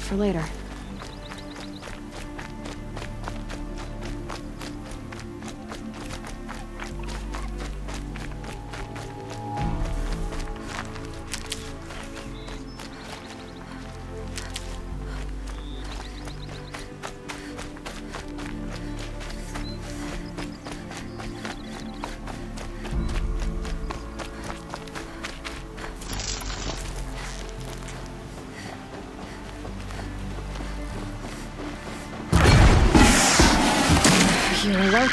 for later. You're alert.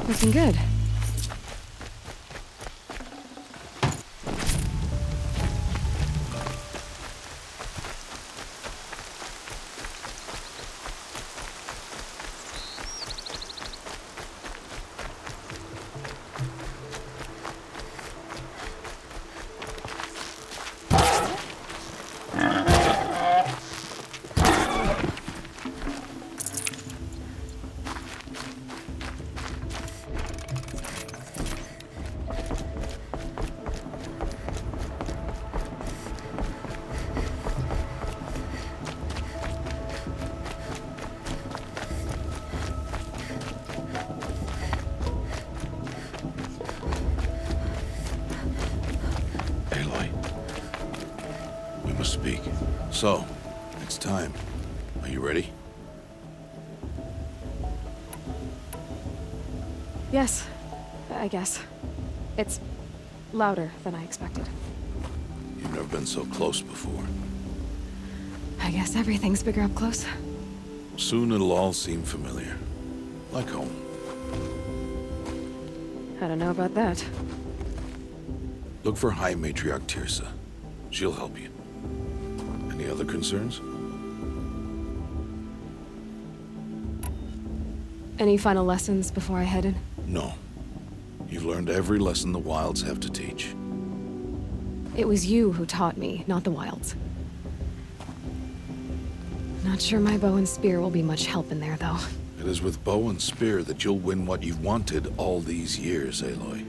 Looking good. Speak. So, it's time. Are you ready? Yes, I guess. It's louder than I expected. You've never been so close before. I guess everything's bigger up close. Soon it'll all seem familiar. Like home. I don't know about that. Look for High Matriarch Tirsa. She'll help you. Any other concerns? Any final lessons before I head in? No. You've learned every lesson the Wilds have to teach. It was you who taught me, not the Wilds. Not sure my bow and spear will be much help in there, though. It is with bow and spear that you'll win what you've wanted all these years, Aloy.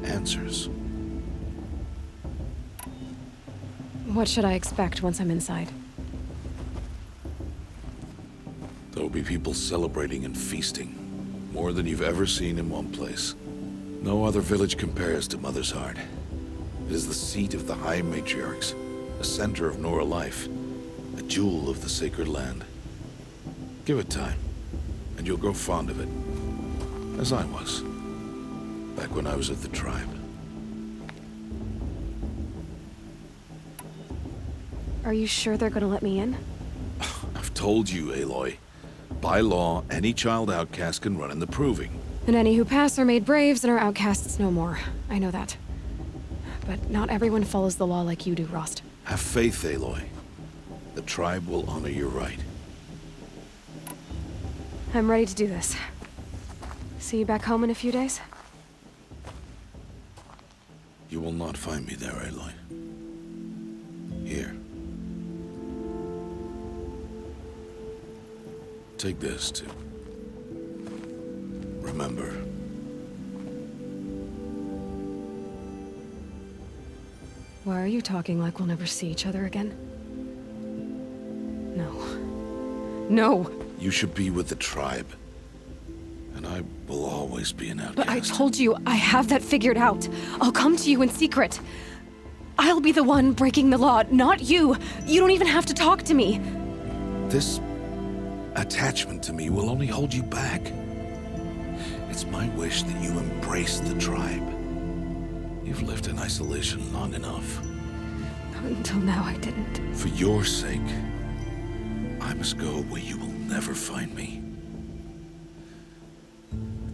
Answers. What should I expect once I'm inside? There will be people celebrating and feasting. More than you've ever seen in one place. No other village compares to Mother's Heart. It is the seat of the High Matriarchs, a center of Nora life, a jewel of the sacred land. Give it time, and you'll grow fond of it. As I was, back when I was at the tribe. Are you sure they're gonna let me in? I've told you, Aloy. By law, any child outcast can run in the Proving. And any who pass are made braves and are outcasts no more. I know that. But not everyone follows the law like you do, Rost. Have faith, Aloy. The tribe will honor your right. I'm ready to do this. See you back home in a few days? You will not find me there, Aloy. Here. Take this, too. Remember. Why are you talking like we'll never see each other again? No. No! You should be with the tribe. And I will always always be an outcast. But I told you, I have that figured out. I'll come to you in secret. I'll be the one breaking the law, not you. You don't even have to talk to me. This attachment to me will only hold you back. It's my wish that you embrace the tribe. You've lived in isolation long enough. Until now, I didn't. For your sake, I must go where you will never find me.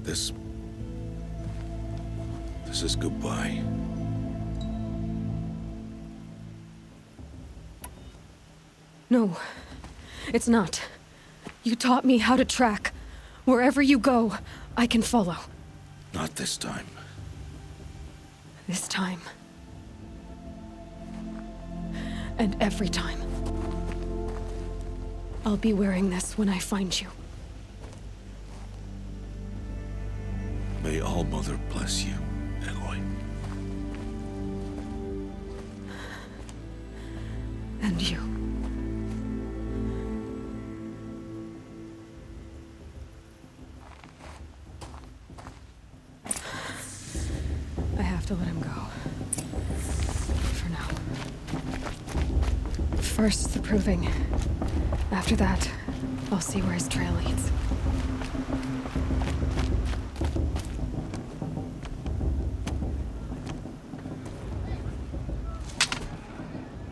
This is goodbye. No, it's not. You taught me how to track. Wherever you go, I can follow. Not this time. This time. And every time. I'll be wearing this when I find you. May All-Mother bless you, Aloy. And you. I have to let him go. For now. First, the proving. After that, I'll see where his trail leads.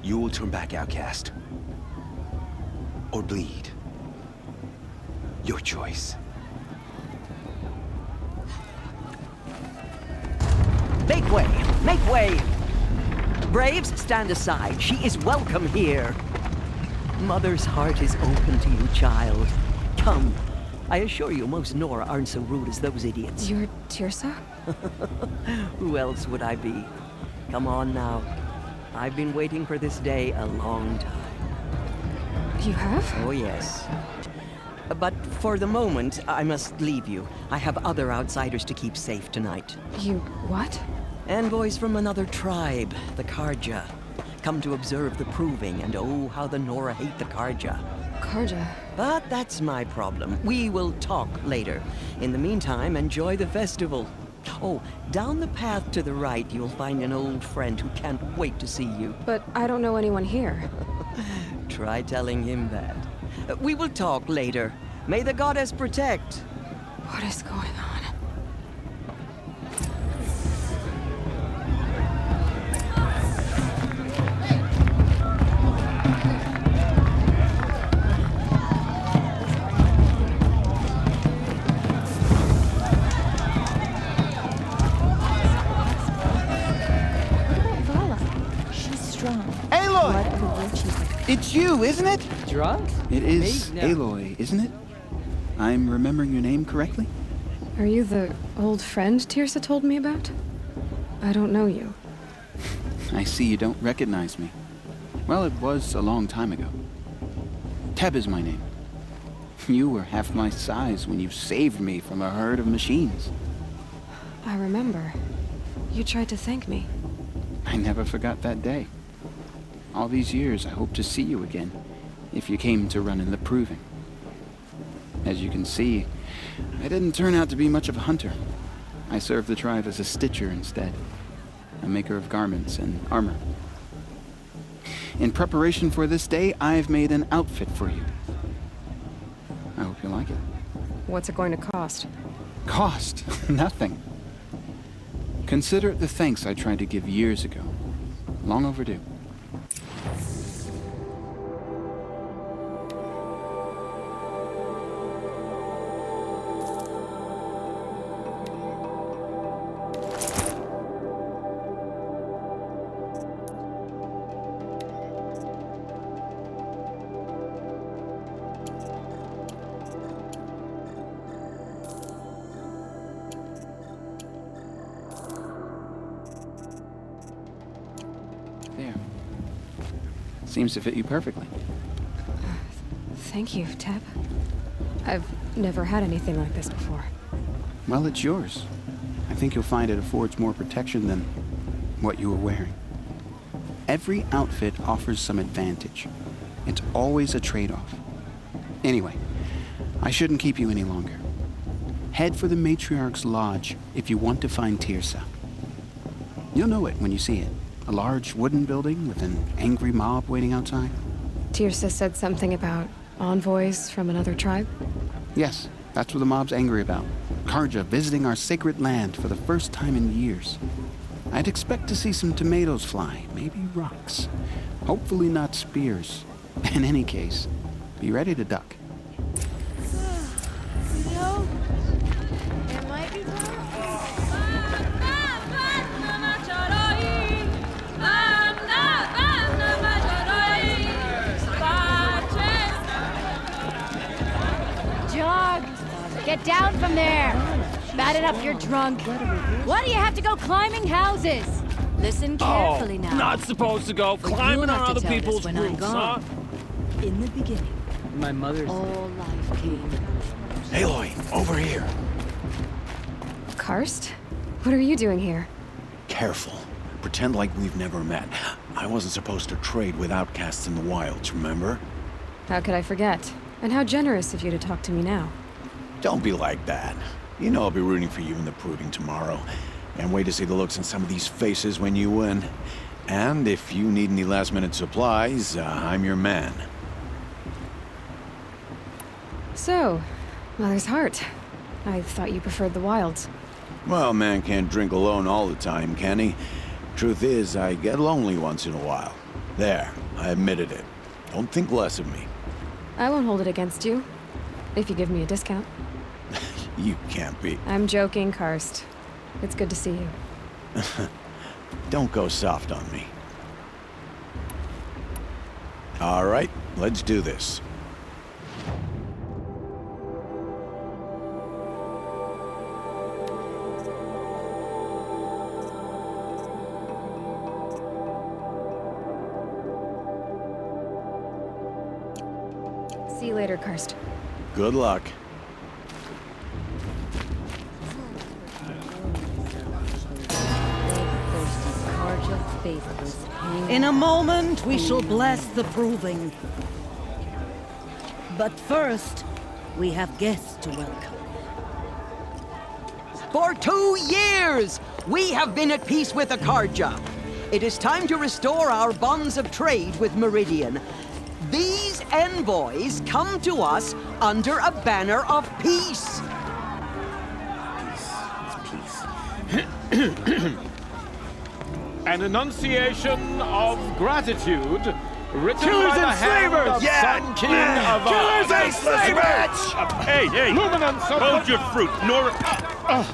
You will turn back, outcast. Or bleed. Your choice. Make way! Make way! Braves, stand aside. She is welcome here. Mother's heart is open to you, child. Come. I assure you, most Nora aren't so rude as those idiots. You're Tirsa? Who else would I be? Come on now. I've been waiting for this day a long time. You have? Oh, yes. But for the moment, I must leave you. I have other outsiders to keep safe tonight. You what? Envoys from another tribe, the Karja. Come to observe the proving, and oh, how the Nora hate the Karja. Karja. But that's my problem. We will talk later. In the meantime, enjoy the festival. Oh, down the path to the right, you'll find an old friend who can't wait to see you. But I don't know anyone here. Try telling him that. We will talk later. May the goddess protect. What is going on? It's you, isn't it? Drunk? It is Me? No. Aloy, isn't it? I'm remembering your name correctly? Are you the old friend Tirsa told me about? I don't know you. I see you don't recognize me. Well, it was a long time ago. Teb is my name. You were half my size when you saved me from a herd of machines. I remember. You tried to thank me. I never forgot that day. All these years, I hope to see you again, if you came to run in the proving. As you can see, I didn't turn out to be much of a hunter. I served the tribe as a stitcher instead, a maker of garments and armor. In preparation for this day, I've made an outfit for you. I hope you like it. What's it going to cost? Cost? Nothing. Consider it the thanks I tried to give years ago. Long overdue. There. Seems to fit you perfectly. Thank you, Teb. I've never had anything like this before. Well, it's yours. I think you'll find it affords more protection than what you were wearing. Every outfit offers some advantage. It's always a trade-off. Anyway, I shouldn't keep you any longer. head for the Matriarch's Lodge if you want to find Tirsa. You'll know it when you see it. A large wooden building with an angry mob waiting outside. Tirsa said something about envoys from another tribe? Yes, that's what the mob's angry about. Karja visiting our sacred land for the first time in years. I'd expect to see some tomatoes fly, maybe rocks. Hopefully not spears. In any case, be ready to duck. No, there might be more. Jog, get down from there. Bad enough you're drunk. Why do you have to go climbing houses? Listen carefully now. Not supposed to go climbing on other people's roofs, huh? In the beginning, My mother's... all life came. Aloy, over here. Karst? What are you doing here? Careful. Pretend like we've never met. I wasn't supposed to trade with outcasts in the wilds, remember? How could I forget? And how generous of you to talk to me now. Don't be like that. You know I'll be rooting for you in the proving tomorrow. Can't wait to see the looks on some of these faces when you win. And if you need any last-minute supplies, I'm your man. So, Mother's Heart. I thought you preferred the wilds. Well, man can't drink alone all the time, can he? Truth is, I get lonely once in a while. There, I admitted it. Don't think less of me. I won't hold it against you. If you give me a discount. You can't be. I'm joking, Karst. It's good to see you. Don't go soft on me. All right, let's do this. See you later, Karst. Good luck. In a moment, we shall bless the proving. But first, we have guests to welcome. For 2 years, we have been at peace with the Karja. It is time to restore our bonds of trade with Meridian. These envoys come to us under a banner of peace. An enunciation of gratitude written by the hand of Sun King of Killers and slavers! Hey, Luminance of Hold your fruit,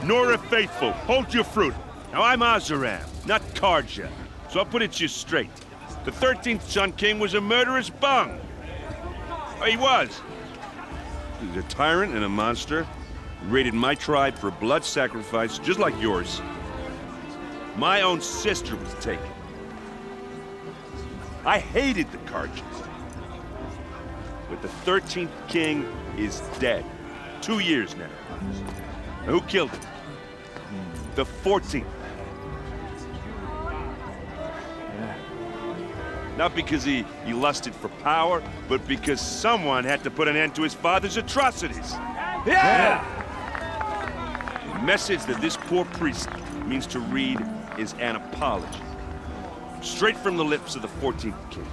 Nora Faithful. Hold your fruit. Now, I'm Azaram, not Karja, so I'll put it to you straight. The 13th Sun King was a murderous bung. Oh, he was. He was a tyrant and a monster. He raided my tribe for blood sacrifice, just like yours. My own sister was taken. I hated the Karjas. But the 13th king is dead. 2 years now. Now, who killed him? The 14th. Not because he lusted for power, but because someone had to put an end to his father's atrocities. Yeah! The message that this poor priest means to read is an apology. Straight from the lips of the 14th king.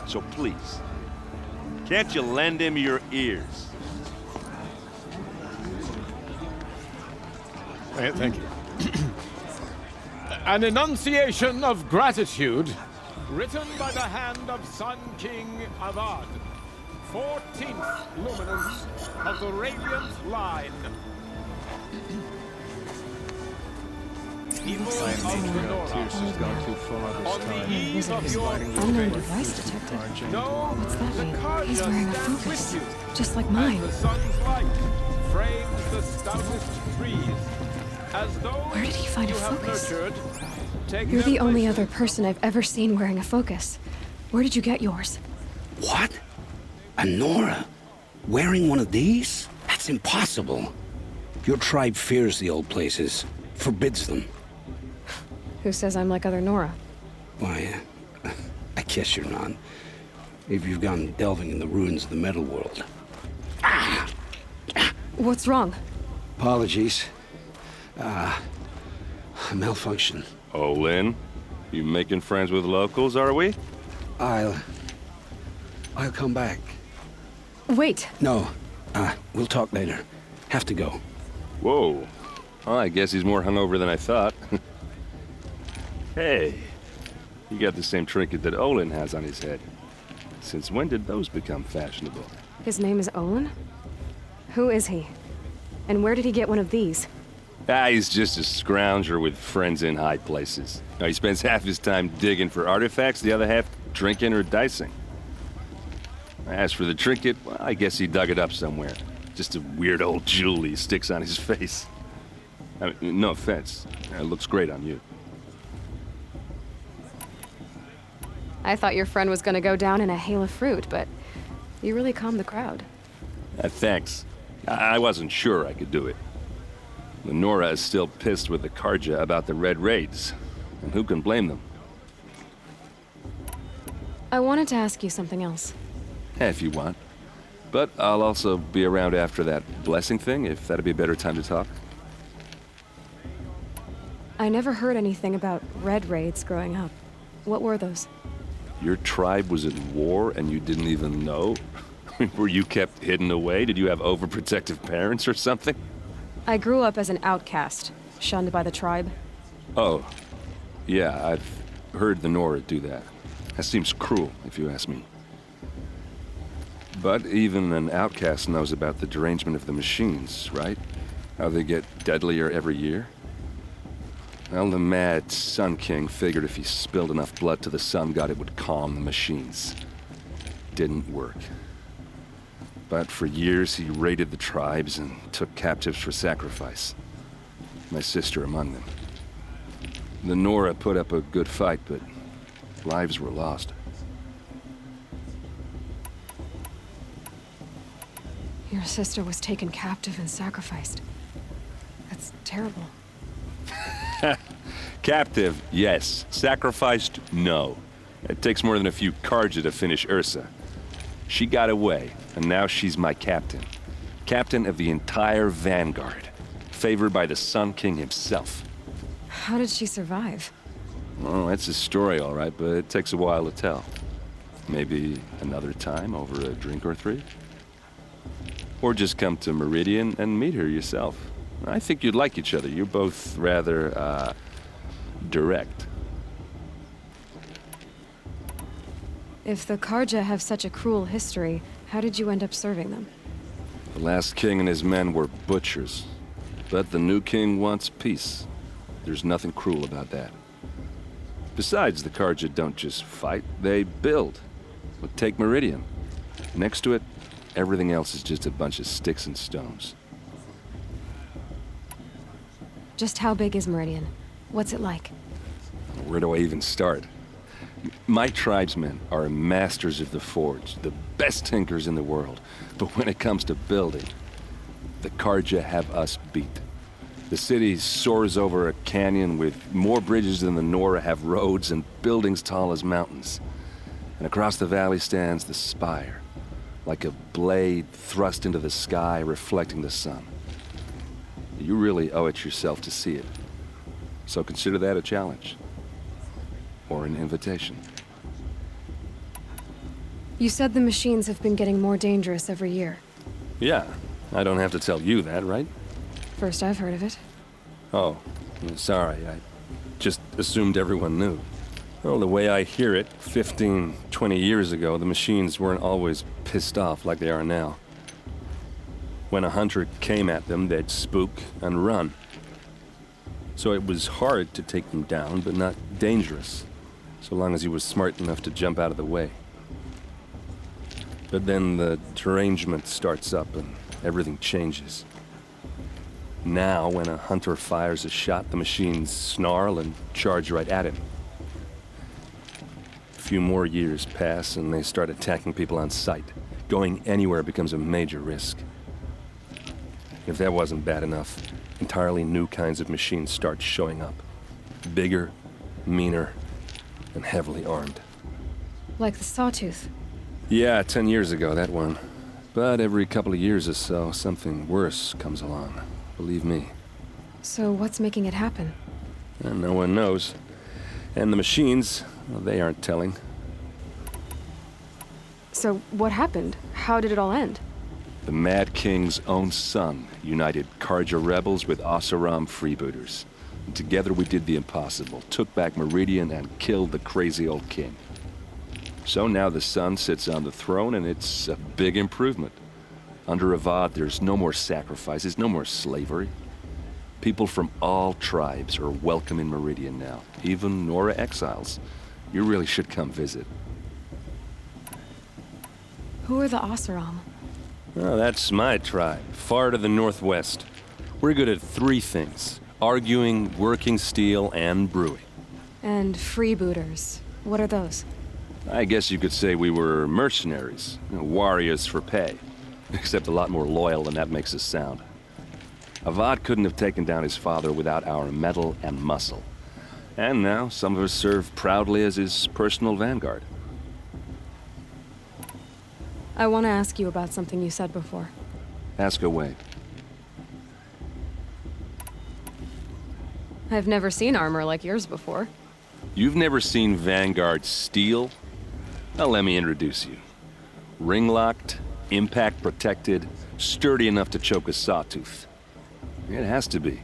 So please, can't you lend him your ears? Thank you. An enunciation of gratitude written by the hand of Sun King Avad, 14th luminance of the Radiant Line. People of Lenora, on the eve of your Unknown device detected. know What's that the mean? Karja He's wearing a stands focus, with you. just like And mine. the sun's light frames the stoutest trees. As though Where did he find a you have focus? nurtured, take You're their the only places. other person I've ever seen wearing a focus. Where did you get yours? What? A Nora? Wearing one of these? That's impossible. Your tribe fears the old places, forbids them. Who says I'm like other Nora? Why, I guess you're not. If you've gone delving in the ruins of the metal world. What's wrong? Apologies. Malfunction. Oh, Lynn? You making friends with locals, are we? I'll come back. Wait. No. We'll talk later. Have to go. Whoa. Oh, I guess he's more hungover than I thought. Hey. You got the same trinket that Olin has on his head. Since when did those become fashionable? His name is Olin? Who is he? And where did he get one of these? He's just a scrounger with friends in high places. Now, he spends half his time digging for artifacts, the other half drinking or dicing. As for the trinket, well, I guess he dug it up somewhere. Just a weird old jewel he sticks on his face. I mean, no offense. It looks great on you. I thought your friend was gonna go down in a hail of fruit, but you really calmed the crowd. Thanks. I wasn't sure I could do it. Lenora is still pissed with the Karja about the Red Raids, and who can blame them? I wanted to ask you something else. If you want. But I'll also be around after that blessing thing, if that'd be a better time to talk. I never heard anything about Red Raids growing up. What were those? Your tribe was at war and you didn't even know? Were you kept hidden away? Did you have overprotective parents or something? I grew up as an outcast, shunned by the tribe. Oh. Yeah, I've heard the Nora do that. That seems cruel, if you ask me. But even an outcast knows about the derangement of the machines, right? How they get deadlier every year? Well, the mad Sun King figured if he spilled enough blood to the Sun God, it would calm the machines. Didn't work. But for years, he raided the tribes and took captives for sacrifice. My sister among them. The Nora put up a good fight, but lives were lost. Your sister was taken captive and sacrificed. That's terrible. Captive, yes. Sacrificed, no. It takes more than a few Karja to finish Ursa. She got away, and now she's my captain. Captain of the entire Vanguard. Favored by the Sun King himself. How did she survive? Well, that's a story, all right, but it takes a while to tell. Maybe another time over a drink or three? Or just come to Meridian and meet her yourself. I think you'd like each other. You're both rather, direct. If the Karja have such a cruel history, how did you end up serving them? The last king and his men were butchers. But the new king wants peace. There's nothing cruel about that. Besides, the Karja don't just fight, they build. But take Meridian. Next to it, everything else is just a bunch of sticks and stones. Just how big is Meridian? What's it like? Where do I even start? My tribesmen are masters of the forge, the best tinkers in the world. But when it comes to building, the Karja have us beat. The city soars over a canyon with more bridges than the Nora have roads and buildings tall as mountains. And across the valley stands the spire, like a blade thrust into the sky reflecting the sun. You really owe it yourself to see it. So consider that a challenge. Or an invitation. You said the machines have been getting more dangerous every year. Yeah, I don't have to tell you that, right? First I've heard of it. Oh, sorry, I just assumed everyone knew. Well, the way I hear it, 15, 20 years ago, the machines weren't always pissed off like they are now. When a hunter came at them, they'd spook and run. So it was hard to take them down, but not dangerous, so long as he was smart enough to jump out of the way. But then the derangement starts up and everything changes. Now, when a hunter fires a shot, the machines snarl and charge right at him. A few more years pass and they start attacking people on sight. Going anywhere becomes a major risk. If that wasn't bad enough, entirely new kinds of machines start showing up. Bigger, meaner, and heavily armed. Like the Sawtooth. Yeah, 10 years ago, that one. But every couple of years or so, something worse comes along. believe me. So what's making it happen? And no one knows. And the machines, well, they aren't telling. So what happened? How did it all end? The Mad King's own son united Karja rebels with Oseram freebooters. And together we did the impossible, took back Meridian and killed the crazy old king. So now the son sits on the throne and it's a big improvement. Under Avad, there's no more sacrifices, no more slavery. People from all tribes are welcome in Meridian now, even Nora exiles. You really should come visit. Who are the Oseram? Oh, that's my tribe, far to the northwest. We're good at 3 things: arguing, working steel, and brewing. And freebooters. What are those? I guess you could say we were mercenaries, warriors for pay. Except a lot more loyal than that makes us sound. Avad couldn't have taken down his father without our metal and muscle. And now, some of us serve proudly as his personal vanguard. I want to ask you about something you said before. Ask away. I've never seen armor like yours before. You've never seen Vanguard steel? Well, let me introduce you. Ring-locked, impact-protected, sturdy enough to choke a sawtooth. It has to be.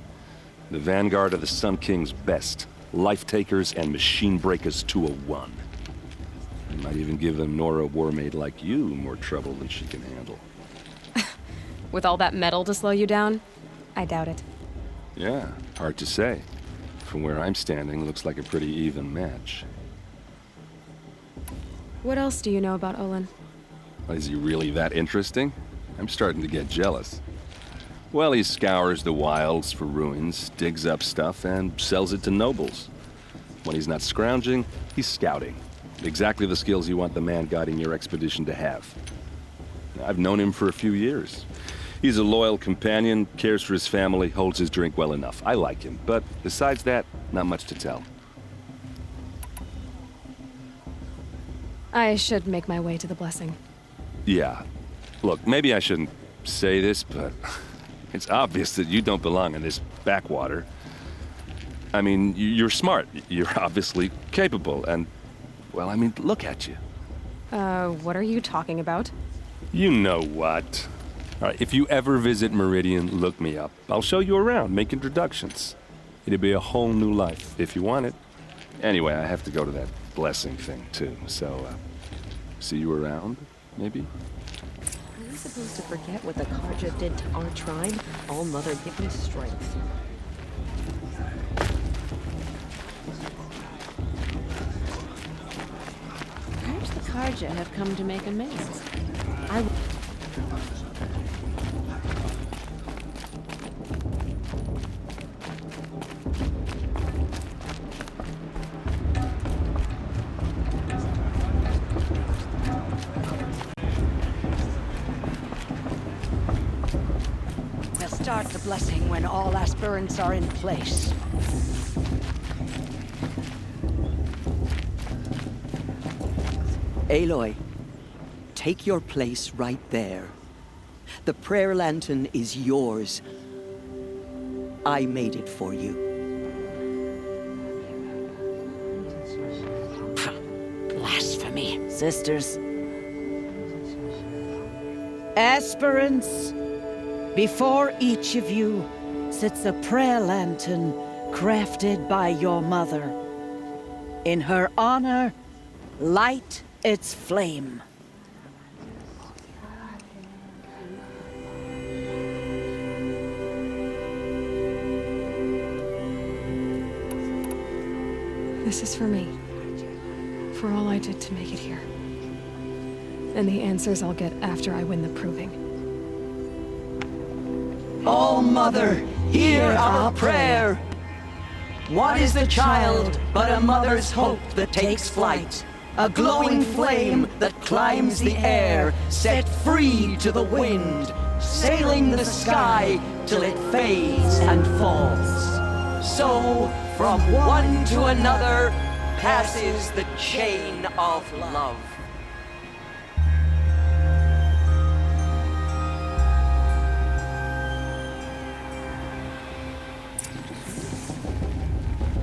The Vanguard of the Sun King's best. Life-takers and machine breakers to a 1. You might even give a Nora warmaid like you more trouble than she can handle. With all that metal to slow you down? I doubt it. Yeah, hard to say. From where I'm standing, looks like a pretty even match. What else do you know about Olin? Is he really that interesting? I'm starting to get jealous. Well, he scours the wilds for ruins, digs up stuff, and sells it to nobles. When he's not scrounging, he's scouting. Exactly the skills you want the man guiding your expedition to have. I've known him for a few years. He's a loyal companion, cares for his family, holds his drink well enough. I like him, but besides that, not much to tell. I should make my way to the blessing. Yeah. Look, maybe I shouldn't say this, but it's obvious that you don't belong in this backwater. I mean, you're smart. You're obviously capable, and, well, I mean, look at you. What are you talking about? You know what. All right, if you ever visit Meridian, look me up. I'll show you around, make introductions. It'll be a whole new life, if you want it. Anyway, I have to go to that blessing thing, too, so, see you around, maybe? Are we supposed to forget what the Karja did to our tribe? All Mother give me strength. Perhaps the Karja have come to make amends. We'll start the blessing when all aspirants are in place. Aloy, take your place right there. The prayer lantern is yours. I made it for you. Blasphemy. Sisters. Aspirants, before each of you sits a prayer lantern crafted by your mother. In her honor, light its flame. This is for me. For all I did to make it here. And the answers I'll get after I win the proving. All Mother, hear our prayer. What is the child but a mother's hope that takes flight? A glowing flame that climbs the air, set free to the wind, sailing the sky till it fades and falls. So, from one to another, passes the chain of love.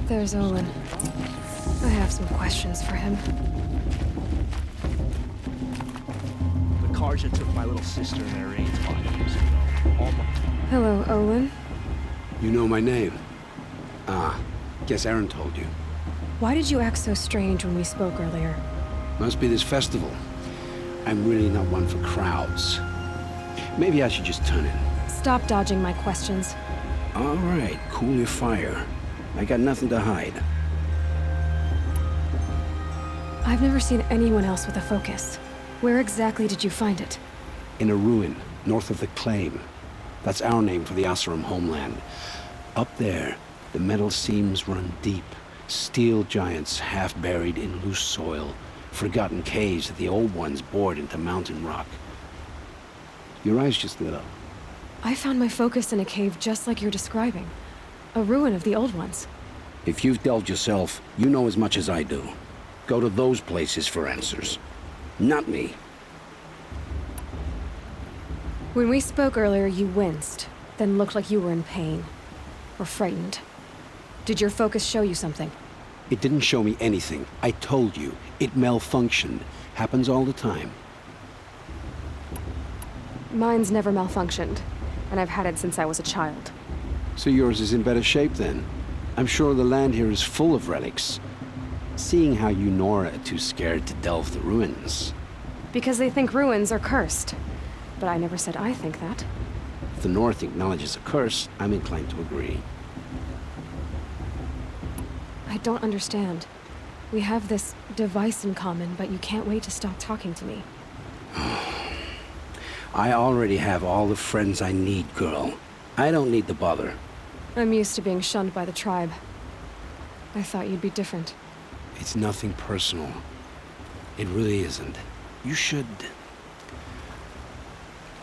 There's Olin. I have some questions for him. The Karja took my little sister in their raids 5 years ago. Hello, Olin. You know my name? Ah, guess Aaron told you. Why did you act so strange when we spoke earlier? Must be this festival. I'm really not one for crowds. Maybe I should just turn in. Stop dodging my questions. All right, cool your fire. I got nothing to hide. I've never seen anyone else with a focus. Where exactly did you find it? In a ruin, north of the Claim. That's our name for the Oseram homeland. Up there, the metal seams run deep. Steel giants half buried in loose soil. Forgotten caves that the old ones bored into mountain rock. Your eyes just lit up. I found my focus in a cave just like you're describing. A ruin of the old ones. If you've delved yourself, you know as much as I do. Go to those places for answers. Not me. When we spoke earlier, you winced, then looked like you were in pain. Or frightened. Did your focus show you something? It didn't show me anything. I told you. It malfunctioned. Happens all the time. Mine's never malfunctioned, and I've had it since I was a child. So yours is in better shape then. I'm sure the land here is full of relics. Seeing how you Nora are too scared to delve the ruins. Because they think ruins are cursed. But I never said I think that. If the North acknowledges a curse, I'm inclined to agree. I don't understand. We have this device in common, but you can't wait to stop talking to me. I already have all the friends I need, girl. I don't need the bother. I'm used to being shunned by the tribe. I thought you'd be different. It's nothing personal. It really isn't. You should...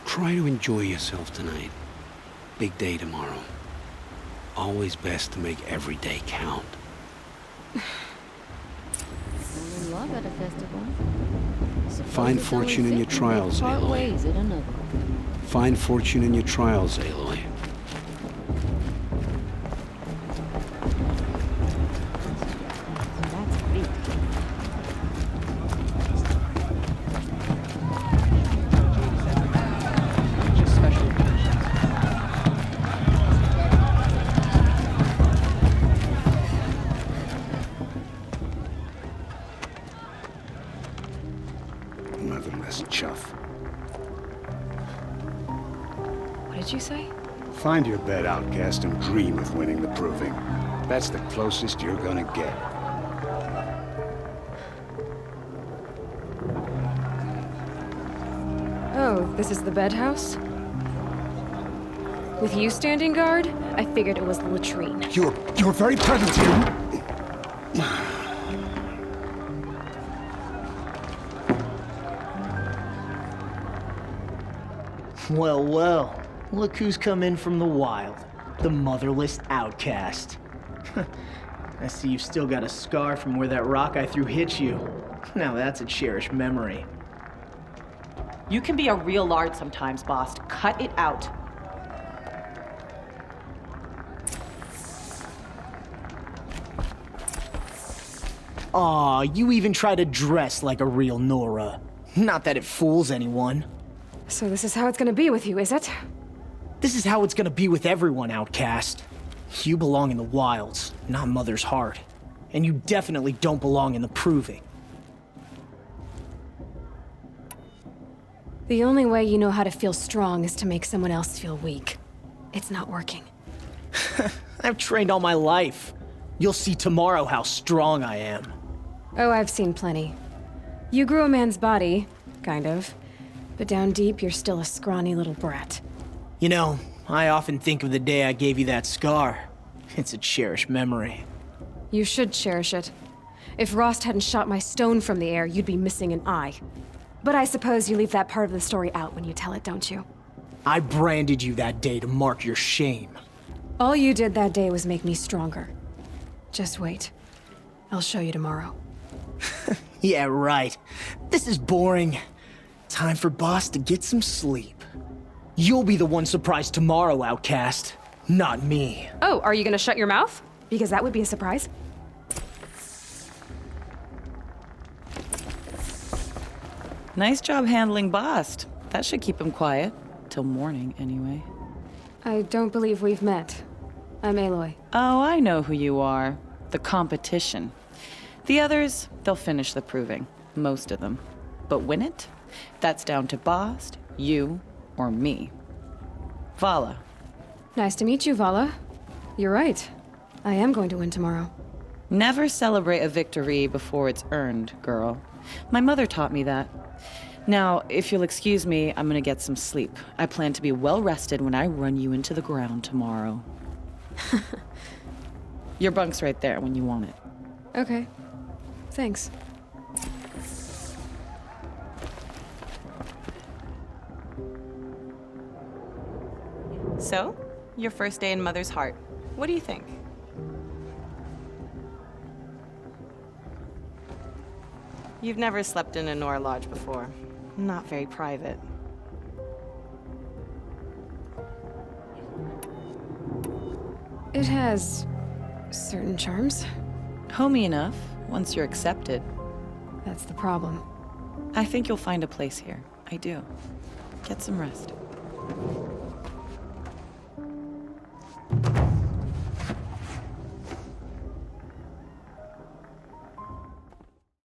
try to enjoy yourself tonight. Big day tomorrow. Always best to make every day count. I'm in love at a festival. Find fortune in your trials, Part Aloy. ways at another. Find fortune in your trials, Aloy. That's great. Just special. Motherless chuff. What did you say? Find your bed, outcast, and dream of winning the proving. That's the closest you're gonna get. Oh, this is the bed house? With you standing guard, I figured it was the latrine. You're very present here. Well, well. Look who's come in from the wild. The motherless outcast. I see you've still got a scar from where that rock I threw hit you. Now that's a cherished memory. You can be a real lard sometimes, boss. Cut it out. Aw, you even try to dress like a real Nora. Not that it fools anyone. So this is how it's gonna be with you, is it? This is how it's gonna be with everyone, outcast. You belong in the wilds, not Mother's Heart. And you definitely don't belong in the proving. The only way you know how to feel strong is to make someone else feel weak. It's not working. I've trained all my life. You'll see tomorrow how strong I am. Oh, I've seen plenty. You grew a man's body, kind of. But down deep, you're still a scrawny little brat. You know, I often think of the day I gave you that scar. It's a cherished memory. You should cherish it. If Rost hadn't shot my stone from the air, you'd be missing an eye. But I suppose you leave that part of the story out when you tell it, don't you? I branded you that day to mark your shame. All you did that day was make me stronger. Just wait. I'll show you tomorrow. Yeah, right. This is boring. Time for Boss to get some sleep. You'll be the one surprised tomorrow, outcast. Not me. Oh, are you gonna shut your mouth? Because that would be a surprise. Nice job handling Bast. That should keep him quiet. Till morning, anyway. I don't believe we've met. I'm Aloy. Oh, I know who you are. The competition. The others, they'll finish the proving. Most of them. But win it? That's down to Bast, you, or me. Vala. Nice to meet you, Vala. You're right. I am going to win tomorrow. Never celebrate a victory before it's earned, girl. My mother taught me that. Now, if you'll excuse me, I'm gonna get some sleep. I plan to be well rested when I run you into the ground tomorrow. Your bunk's right there when you want it. Okay. Thanks. So, your first day in Mother's Heart. What do you think? You've never slept in a Nora lodge before. Not very private. It has certain charms. Homey enough, once you're accepted. That's the problem. I think you'll find a place here. I do. Get some rest.